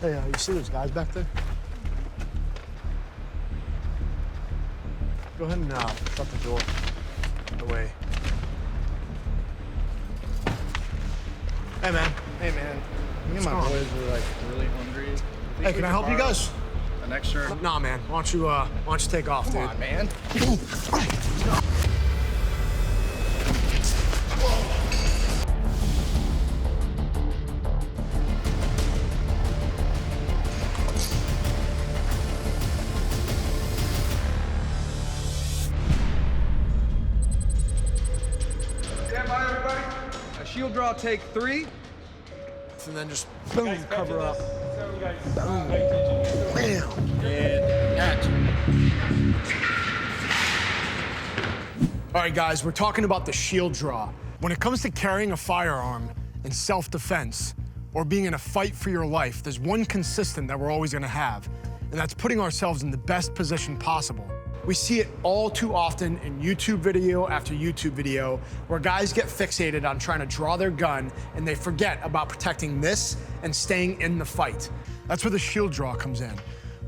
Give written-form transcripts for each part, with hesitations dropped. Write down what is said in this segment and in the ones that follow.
Hey, you see those guys back there? Go ahead and shut the door. Away. Hey, man. Hey, man. Me and my boys are like really hungry. Hey, can I help you guys? An extra? Nah, man. Why don't you take off, dude? Come on, man. Stand by, everybody. A shield draw, take 3. And then just boom, cover up. Boom. Bam. And action. All right, guys, we're talking about the shield draw. When it comes to carrying a firearm in self-defense or being in a fight for your life, there's one consistent that we're always gonna have, and that's putting ourselves in the best position possible. We see it all too often in YouTube video after YouTube video where guys get fixated on trying to draw their gun and they forget about protecting this and staying in the fight. That's where the shield draw comes in.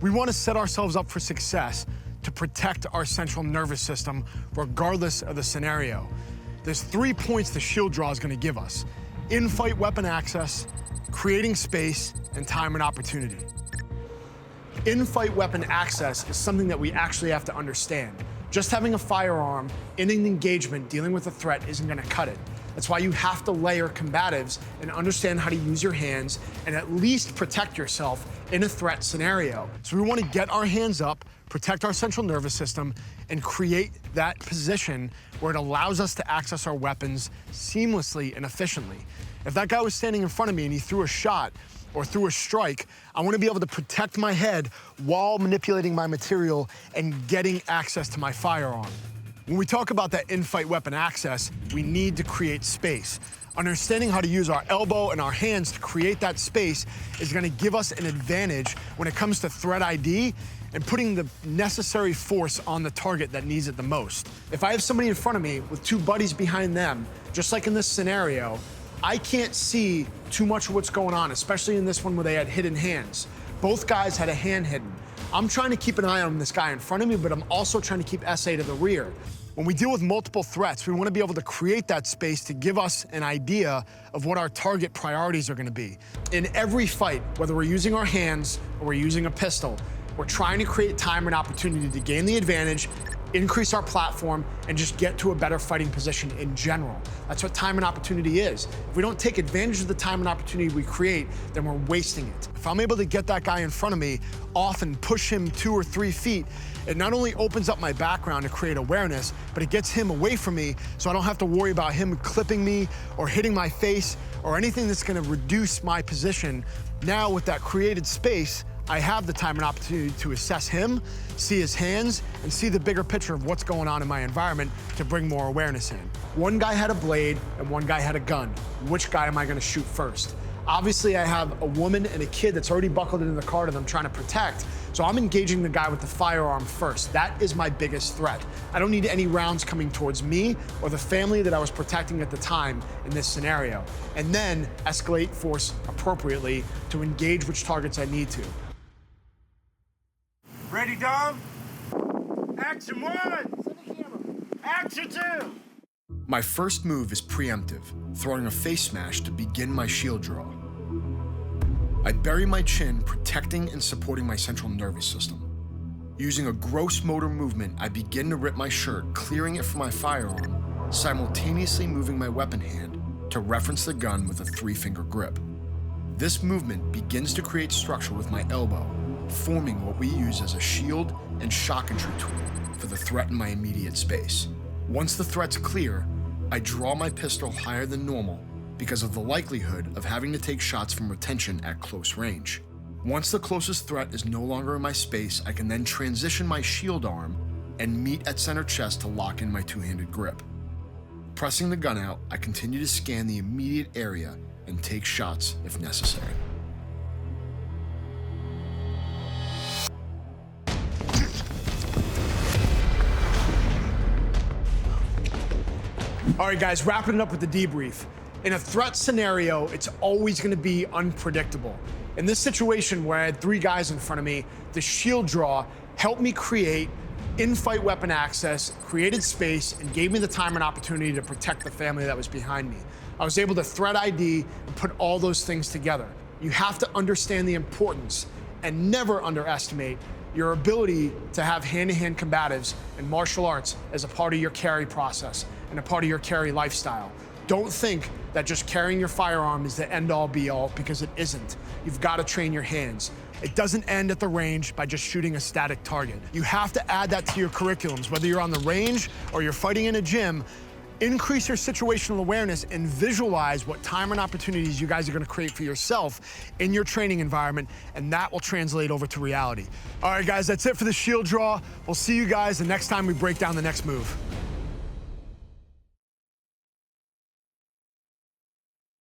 We want to set ourselves up for success to protect our central nervous system regardless of the scenario. There's 3 points the shield draw is going to give us: in-fight weapon access, creating space, and time and opportunity. In-fight weapon access is something that we actually have to understand. Just having a firearm in an engagement dealing with a threat isn't gonna cut it. That's why you have to layer combatives and understand how to use your hands and at least protect yourself in a threat scenario. So we wanna get our hands up, protect our central nervous system, and create that position where it allows us to access our weapons seamlessly and efficiently. If that guy was standing in front of me and he threw a shot, or through a strike, I want to be able to protect my head while manipulating my material and getting access to my firearm. When we talk about that in-fight weapon access, we need to create space. Understanding how to use our elbow and our hands to create that space is going to give us an advantage when it comes to threat ID and putting the necessary force on the target that needs it the most. If I have somebody in front of me with 2 buddies behind them, just like in this scenario, I can't see too much of what's going on, especially in this one where they had hidden hands. Both guys had a hand hidden. I'm trying to keep an eye on this guy in front of me, but I'm also trying to keep SA to the rear. When we deal with multiple threats, we want to be able to create that space to give us an idea of what our target priorities are going to be. In every fight, whether we're using our hands or we're using a pistol, we're trying to create time and opportunity to gain the advantage, increase our platform, and just get to a better fighting position in general. That's what time and opportunity is. If we don't take advantage of the time and opportunity we create, then we're wasting it. If I'm able to get that guy in front of me off and push him 2 or 3 feet, it not only opens up my background to create awareness, but it gets him away from me so I don't have to worry about him clipping me or hitting my face or anything that's gonna reduce my position. Now with that created space, I have the time and opportunity to assess him, see his hands, and see the bigger picture of what's going on in my environment to bring more awareness in. One guy had a blade and one guy had a gun. Which guy am I gonna shoot first? Obviously, I have a woman and a kid that's already buckled into the car that I'm trying to protect, so I'm engaging the guy with the firearm first. That is my biggest threat. I don't need any rounds coming towards me or the family that I was protecting at the time in this scenario, and then escalate force appropriately to engage which targets I need to. Ready, Dom? Action 1! Action 2! My first move is preemptive, throwing a face smash to begin my shield draw. I bury my chin, protecting and supporting my central nervous system. Using a gross motor movement, I begin to rip my shirt, clearing it from my firearm, simultaneously moving my weapon hand to reference the gun with a 3-finger grip. This movement begins to create structure with my elbow, forming what we use as a shield and shock entry tool for the threat in my immediate space. Once the threat's clear, I draw my pistol higher than normal because of the likelihood of having to take shots from retention at close range. Once the closest threat is no longer in my space, I can then transition my shield arm and meet at center chest to lock in my 2-handed grip. Pressing the gun out, I continue to scan the immediate area and take shots if necessary. All right, guys, wrapping it up with the debrief. In a threat scenario, it's always gonna be unpredictable. In this situation where I had 3 guys in front of me, the shield draw helped me create in-fight weapon access, created space, and gave me the time and opportunity to protect the family that was behind me. I was able to threat ID and put all those things together. You have to understand the importance and never underestimate your ability to have hand-to-hand combatives and martial arts as a part of your carry process and a part of your carry lifestyle. Don't think that just carrying your firearm is the end-all be-all, because it isn't. You've got to train your hands. It doesn't end at the range by just shooting a static target. You have to add that to your curriculums, whether you're on the range or you're fighting in a gym. Increase your situational awareness and visualize what time and opportunities you guys are gonna create for yourself in your training environment, and that will translate over to reality. All right, guys, that's it for the shield draw. We'll see you guys the next time we break down the next move.